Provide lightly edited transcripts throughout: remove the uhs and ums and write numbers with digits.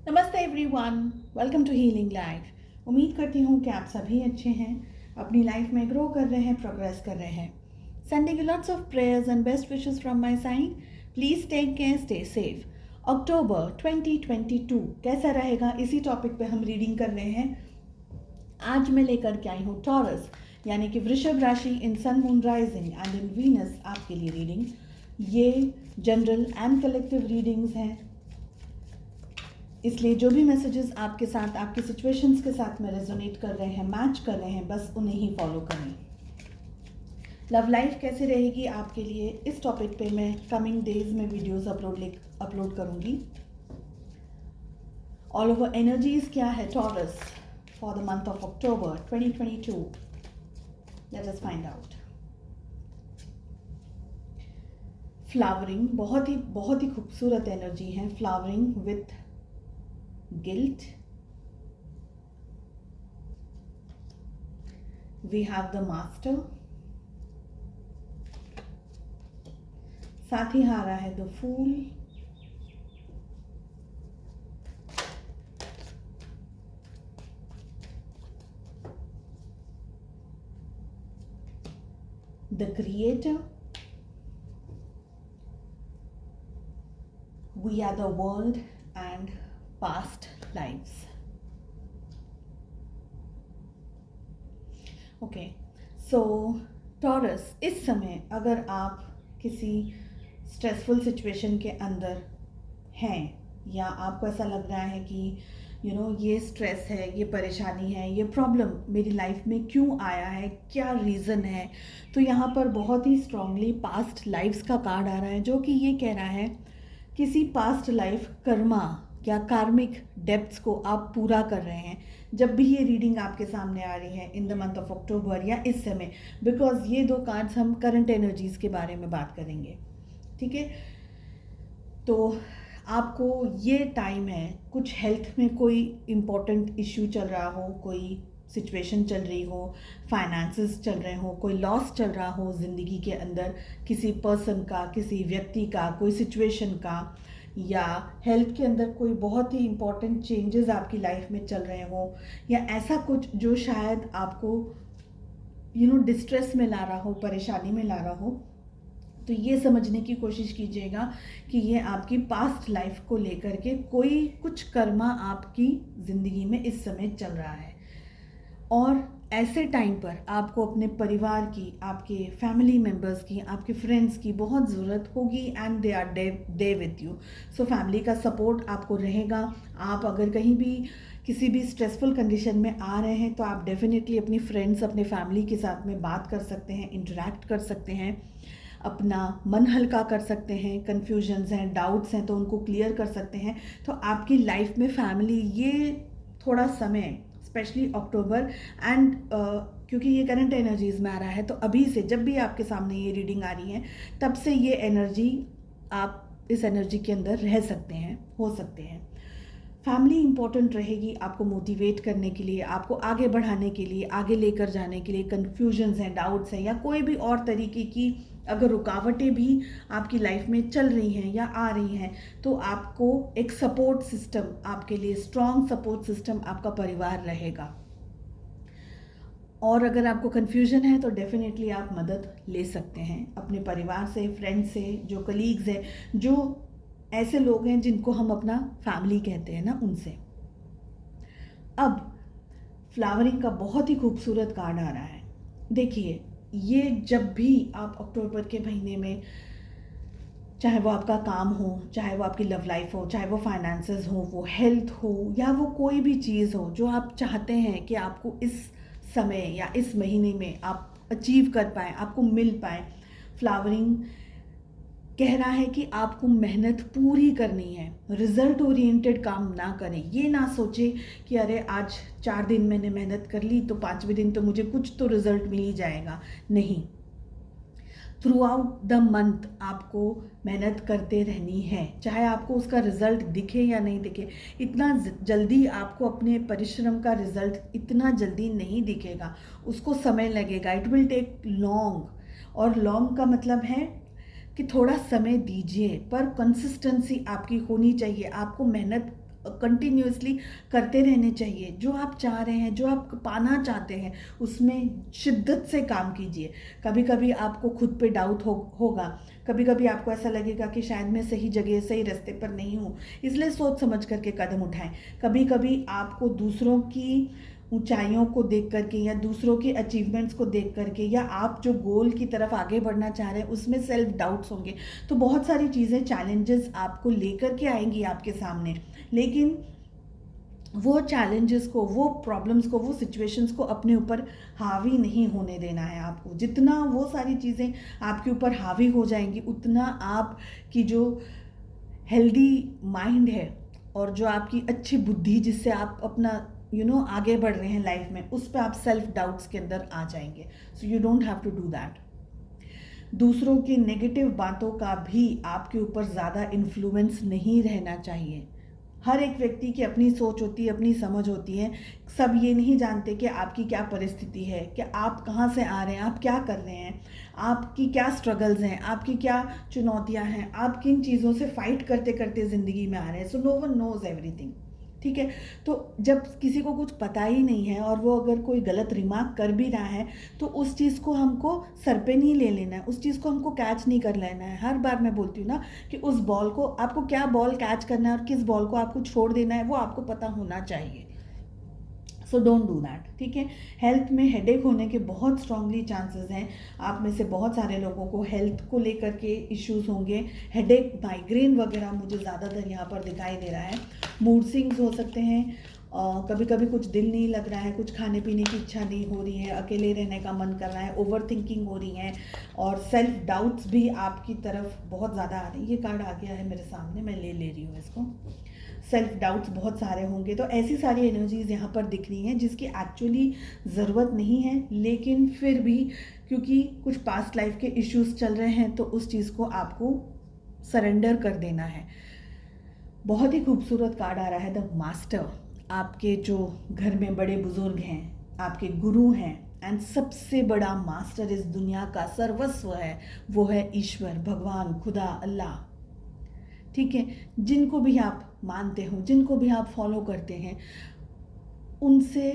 नमस्ते everyone, welcome to Healing Life. उम्मीद करती हूँ कि आप सभी अच्छे हैं, अपनी लाइफ में ग्रो कर रहे हैं, प्रोग्रेस कर रहे हैं। Sending lots of prayers and best wishes from my side. Please take care, stay safe. अक्टूबर 2022 कैसा रहेगा, इसी टॉपिक पे हम रीडिंग कर रहे हैं। आज मैं लेकर के आई हूँ टॉरस यानी कि वृषभ राशि in Sun Moon rising and in Venus आपके लिए रीडिंग। ये जनरल एंड कलेक्टिव रीडिंग्स हैं, इसलिए जो भी मैसेजेस आपके साथ, आपकी सिचुएशंस के साथ में रेजोनेट कर रहे हैं, मैच कर रहे हैं, बस उन्हें ही फॉलो करें। लव लाइफ कैसे रहेगी आपके लिए, इस टॉपिक पे मैं कमिंग डेज में वीडियोस अपलोड करूंगी। ऑल ओवर एनर्जीज क्या है taurus for the month of October 2022, let us find out. Flowering बहुत ही खूबसूरत एनर्जी है। Flowering with guilt, we have the master, साथ ही आ रहा है the fool, the creator, we are the world and past lives. Okay, so taurus, इस समय अगर आप किसी स्ट्रेसफुल सिचुएशन के अंदर हैं या आपको ऐसा लग रहा है कि ये स्ट्रेस है, ये परेशानी है, ये प्रॉब्लम मेरी लाइफ में क्यों आया है, क्या रीज़न है, तो यहाँ पर बहुत ही स्ट्रांगली पास्ट लाइफ्स का कार्ड आ रहा है, जो कि ये कह रहा है किसी पास्ट लाइफ कर्मा या कार्मिक डेप्थ्स को आप पूरा कर रहे हैं। जब भी ये रीडिंग आपके सामने आ रही है in the month of October या इस समय, बिकॉज ये दो कार्ड्स हम करंट एनर्जीज के बारे में बात करेंगे, ठीक है। तो आपको ये टाइम है, कुछ हेल्थ में कोई इम्पोर्टेंट इश्यू चल रहा हो, कोई सिचुएशन चल रही हो, फाइनेंसेस चल रहे हो, कोई लॉस चल रहा हो ज़िंदगी के अंदर, किसी पर्सन का, किसी व्यक्ति का, कोई सिचुएशन का, या हेल्थ के अंदर कोई बहुत ही इम्पोर्टेंट चेंजेस आपकी लाइफ में चल रहे हो, या ऐसा कुछ जो शायद आपको डिस्ट्रेस में ला रहा हो, परेशानी में ला रहा हो, तो ये समझने की कोशिश कीजिएगा कि ये आपकी पास्ट लाइफ को लेकर के कोई कुछ कर्मा आपकी ज़िंदगी में इस समय चल रहा है। और ऐसे टाइम पर आपको अपने परिवार की, आपके फैमिली मेम्बर्स की, आपके फ्रेंड्स की बहुत ज़रूरत होगी and they are there with you. So family का सपोर्ट आपको रहेगा। आप अगर कहीं भी किसी भी स्ट्रेसफुल कंडीशन में आ रहे हैं तो आप डेफिनेटली अपनी फ्रेंड्स, अपने फैमिली के साथ में बात कर सकते हैं, इंटरेक्ट कर सकते हैं, अपना मन हल्का कर सकते हैं। कन्फ्यूजन्स हैं, डाउट्स हैं तो उनको क्लियर कर सकते हैं। तो आपकी लाइफ में फैमिली, ये थोड़ा समय स्पेशली अक्टूबर एंड क्योंकि ये करंट एनर्जीज में आ रहा है, तो अभी से जब भी आपके सामने ये रीडिंग आ रही है तब से ये एनर्जी, आप इस एनर्जी के अंदर रह सकते हैं, हो सकते हैं। फैमिली इंपॉर्टेंट रहेगी आपको मोटिवेट करने के लिए, आपको आगे बढ़ाने के लिए, आगे लेकर जाने के लिए। कन्फ्यूजन्स हैं, डाउट्स हैं, या कोई भी और तरीके की अगर रुकावटें भी आपकी लाइफ में चल रही हैं या आ रही हैं, तो आपको एक सपोर्ट सिस्टम, आपके लिए स्ट्रॉन्ग सपोर्ट सिस्टम आपका परिवार रहेगा। और अगर आपको कन्फ्यूजन है तो डेफिनेटली आप मदद ले सकते हैं अपने परिवार से, फ्रेंड्स से, जो कलीग्स हैं, जो ऐसे लोग हैं जिनको हम अपना फैमिली कहते हैं ना, उनसे। अब फ्लावरिंग का बहुत ही खूबसूरत कार्ड आ रहा है। देखिए, ये जब भी आप अक्टूबर के महीने में, चाहे वो आपका काम हो, चाहे वो आपकी लव लाइफ हो, चाहे वो फाइनेंसेस हो, वो हेल्थ हो, या वो कोई भी चीज़ हो जो आप चाहते हैं कि आपको इस समय या इस महीने में आप अचीव कर पाएँ, आपको मिल पाए, फ्लावरिंग कह रहा है कि आपको मेहनत पूरी करनी है। रिजल्ट ओरिएंटेड काम ना करें। ये ना सोचे कि अरे आज 4 दिन मैंने मेहनत कर ली तो 5वें दिन तो मुझे कुछ तो रिजल्ट मिल ही जाएगा। नहीं, थ्रू आउट द मंथ आपको मेहनत करते रहनी है, चाहे आपको उसका रिजल्ट दिखे या नहीं दिखे। इतना जल्दी आपको अपने परिश्रम का रिजल्ट इतना जल्दी नहीं दिखेगा, उसको समय लगेगा। इट विल टेक लॉन्ग, और लॉन्ग का मतलब है कि थोड़ा समय दीजिए, पर कंसिस्टेंसी आपकी होनी चाहिए। आपको मेहनत कंटिन्यूअसली करते रहने चाहिए। जो आप चाह रहे हैं, जो आप पाना चाहते हैं, उसमें शिद्दत से काम कीजिए। कभी कभी आपको खुद पे डाउट होगा, कभी कभी आपको ऐसा लगेगा कि शायद मैं सही जगह, सही रास्ते पर नहीं हूँ, इसलिए सोच समझ करके कदम उठाएं। कभी कभी आपको दूसरों की ऊंचाइयों को देख करके या दूसरों के अचीवमेंट्स को देख करके या आप जो गोल की तरफ आगे बढ़ना चाह रहे हैं उसमें सेल्फ डाउट्स होंगे। तो बहुत सारी चीज़ें, चैलेंजेस आपको लेकर के आएंगी आपके सामने, लेकिन वो चैलेंजेस को, वो प्रॉब्लम्स को, वो सिचुएशंस को अपने ऊपर हावी नहीं होने देना है आपको। जितना वो सारी चीज़ें आपके ऊपर हावी हो जाएंगी, उतना आपकी जो हेल्दी माइंड है और जो आपकी अच्छी बुद्धि जिससे आप अपना आगे बढ़ रहे हैं लाइफ में, उस पर आप सेल्फ डाउट्स के अंदर आ जाएंगे। So you don't have to do that. दूसरों की नेगेटिव बातों का भी आपके ऊपर ज़्यादा इन्फ्लुएंस नहीं रहना चाहिए। हर एक व्यक्ति की अपनी सोच होती है, अपनी समझ होती है। सब ये नहीं जानते कि आपकी क्या परिस्थिति है, कि आप कहाँ से आ रहे हैं, आप क्या कर रहे हैं, आपकी क्या स्ट्रगल्स हैं, आपकी क्या चुनौतियाँ हैं, आप किन चीज़ों से फाइट करते करते ज़िंदगी में आ रहे हैं। So no one knows everything. ठीक है, तो जब किसी को कुछ पता ही नहीं है और वो अगर कोई गलत रिमार्क कर भी रहा है तो उस चीज़ को हमको सर पे नहीं ले लेना है, उस चीज़ को हमको कैच नहीं कर लेना है। हर बार मैं बोलती हूँ ना कि उस बॉल को, आपको क्या बॉल कैच करना है और किस बॉल को आपको छोड़ देना है, वो आपको पता होना चाहिए। So don't do that. ठीक है, हेल्थ में हेडेक होने के बहुत स्ट्रांगली चांसेस हैं। आप में से बहुत सारे लोगों को हेल्थ को लेकर के इश्यूज होंगे, हेडेक, माइग्रेन वगैरह मुझे ज़्यादातर यहाँ पर दिखाई दे रहा है। मूड स्विंग्स हो सकते हैं, कभी कभी कुछ दिल नहीं लग रहा है, कुछ खाने पीने की इच्छा नहीं हो रही है, अकेले रहने का मन कर रहा है, ओवर थिंकिंग हो रही है और सेल्फ डाउट्स भी आपकी तरफ बहुत ज़्यादा आ रही है। ये कार्ड आ गया है मेरे सामने, मैं ले रही हूँ इसको। सेल्फ डाउट्स बहुत सारे होंगे, तो ऐसी सारी एनर्जीज यहाँ पर दिख रही हैं जिसकी एक्चुअली ज़रूरत नहीं है, लेकिन फिर भी क्योंकि कुछ पास्ट लाइफ के इश्यूज चल रहे हैं तो उस चीज़ को आपको सरेंडर कर देना है। बहुत ही खूबसूरत कार्ड आ रहा है, द मास्टर। आपके जो घर में बड़े बुजुर्ग हैं, आपके गुरु हैं, एंड सबसे बड़ा मास्टर इस दुनिया का सर्वस्व है, वो है ईश्वर, भगवान, खुदा, अल्लाह। ठीक है, जिनको भी आप मानते हो, जिनको भी आप फॉलो करते हैं, उनसे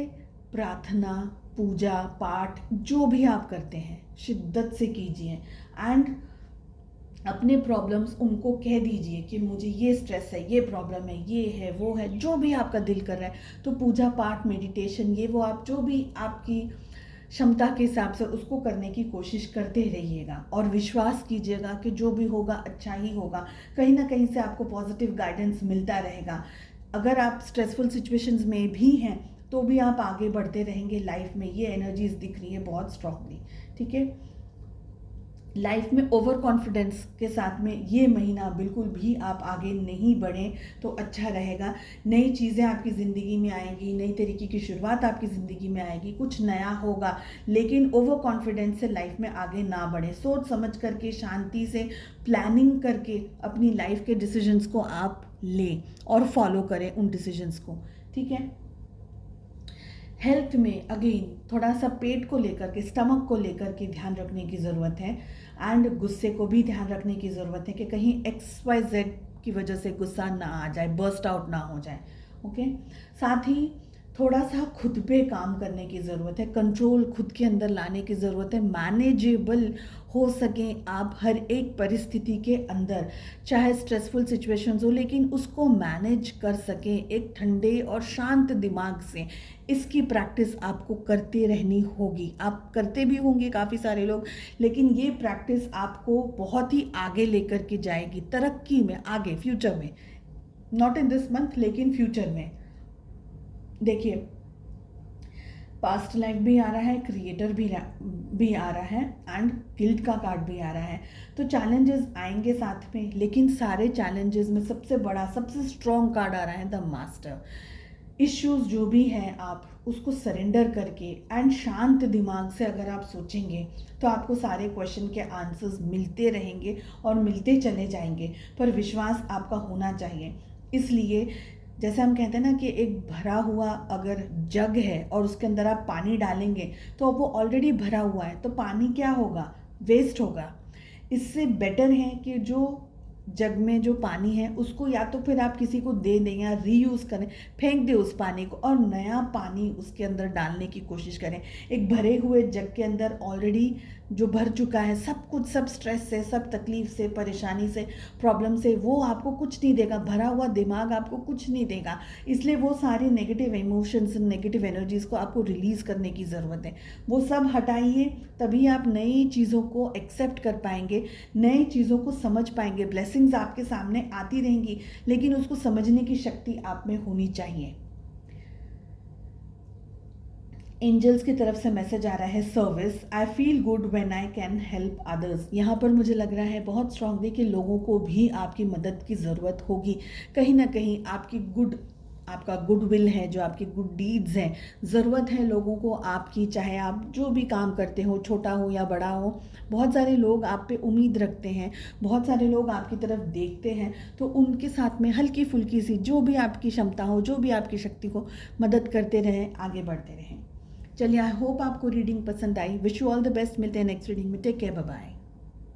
प्रार्थना, पूजा पाठ जो भी आप करते हैं शिद्दत से कीजिए एंड अपने प्रॉब्लम्स उनको कह दीजिए कि मुझे ये स्ट्रेस है, ये प्रॉब्लम है, ये है, वो है, जो भी आपका दिल कर रहा है। तो पूजा पाठ, मेडिटेशन, ये वो आप जो भी आपकी क्षमता के हिसाब से उसको करने की कोशिश करते रहिएगा और विश्वास कीजिएगा कि जो भी होगा अच्छा ही होगा। कहीं ना कहीं से आपको पॉजिटिव गाइडेंस मिलता रहेगा। अगर आप स्ट्रेसफुल सिचुएशंस में भी हैं तो भी आप आगे बढ़ते रहेंगे लाइफ में। ये एनर्जीज दिख रही है बहुत स्ट्रांगली। ठीक है, लाइफ में ओवर कॉन्फिडेंस के साथ में ये महीना बिल्कुल भी आप आगे नहीं बढ़ें तो अच्छा रहेगा। नई चीज़ें आपकी ज़िंदगी में आएंगी, नई तरीके की शुरुआत आपकी ज़िंदगी में आएगी, कुछ नया होगा, लेकिन ओवर कॉन्फिडेंस से लाइफ में आगे ना बढ़े। सोच समझ करके, शांति से, प्लानिंग करके अपनी लाइफ के डिसीजंस को आप लें और फॉलो करें उन डिसीजंस को। ठीक है, हेल्थ में अगेन थोड़ा सा पेट को लेकर के, स्टमक को लेकर के ध्यान रखने की ज़रूरत है एंड गुस्से को भी ध्यान रखने की ज़रूरत है कि कहीं XYZ की वजह से गुस्सा ना आ जाए, बर्स्ट आउट ना हो जाए। ओके, साथ ही थोड़ा सा खुद पे काम करने की ज़रूरत है, कंट्रोल खुद के अंदर लाने की ज़रूरत है। मैनेजेबल हो सकें आप हर एक परिस्थिति के अंदर, चाहे स्ट्रेसफुल सिचुएशंस हो, लेकिन उसको मैनेज कर सकें एक ठंडे और शांत दिमाग से। इसकी प्रैक्टिस आपको करते रहनी होगी। आप करते भी होंगे काफ़ी सारे लोग, लेकिन ये प्रैक्टिस आपको बहुत ही आगे लेकर के जाएगी, तरक्की में, आगे फ्यूचर में। नॉट इन दिस मंथ लेकिन फ्यूचर में। देखिए, पास्ट लाइफ भी आ रहा है, क्रिएटर भी आ रहा है एंड गिल्ट का कार्ड भी आ रहा है। तो चैलेंजेस आएंगे साथ में, लेकिन सारे चैलेंजेस में सबसे बड़ा, सबसे स्ट्रॉन्ग कार्ड आ रहा है द मास्टर। इश्यूज जो भी हैं आप उसको सरेंडर करके एंड शांत दिमाग से अगर आप सोचेंगे तो आपको सारे क्वेश्चन के आंसर्स मिलते रहेंगे और मिलते चले जाएंगे, पर विश्वास आपका होना चाहिए। इसलिए जैसे हम कहते हैं ना कि एक भरा हुआ अगर जग है और उसके अंदर आप पानी डालेंगे तो वो ऑलरेडी भरा हुआ है, तो पानी क्या होगा, वेस्ट होगा। इससे बेटर है कि जो जग में जो पानी है उसको या तो फिर आप किसी को दे दें या रीयूज़ करें, फेंक दें उस पानी को और नया पानी उसके अंदर डालने की कोशिश करें। एक भरे हुए जग के अंदर ऑलरेडी जो भर चुका है सब कुछ, सब स्ट्रेस से, सब तकलीफ से, परेशानी से, प्रॉब्लम से, वो आपको कुछ नहीं देगा। भरा हुआ दिमाग आपको कुछ नहीं देगा। इसलिए वो सारे नेगेटिव इमोशंस, नेगेटिव एनर्जीज़ को आपको रिलीज़ करने की ज़रूरत है। वो सब हटाइए, तभी आप नई चीज़ों को एक्सेप्ट कर पाएंगे, नई चीज़ों को समझ पाएंगे। ब्लेसिंग्स आपके सामने आती रहेंगी, लेकिन उसको समझने की शक्ति आप में होनी चाहिए। एंजल्स की तरफ से मैसेज आ रहा है service. I feel good when I can help others. यहाँ पर मुझे लग रहा है बहुत स्ट्रांगली कि लोगों को भी आपकी मदद की ज़रूरत होगी। कहीं ना कहीं आपका गुडविल है, जो आपकी गुड डीड्स हैं, ज़रूरत है लोगों को आपकी। चाहे आप जो भी काम करते हो, छोटा हो या बड़ा हो, बहुत सारे लोग आप पे उम्मीद रखते हैं, बहुत सारे लोग आपकी तरफ देखते हैं। तो उनके साथ में हल्की फुल्की सी जो भी आपकी क्षमता हो, जो भी आपकी शक्ति हो, मदद करते रहें, आगे बढ़ते रहें। चलिए, आई होप आपको रीडिंग पसंद आई। Wish you all the best. मिलते हैं नेक्स्ट रीडिंग में। Take care, bye bye.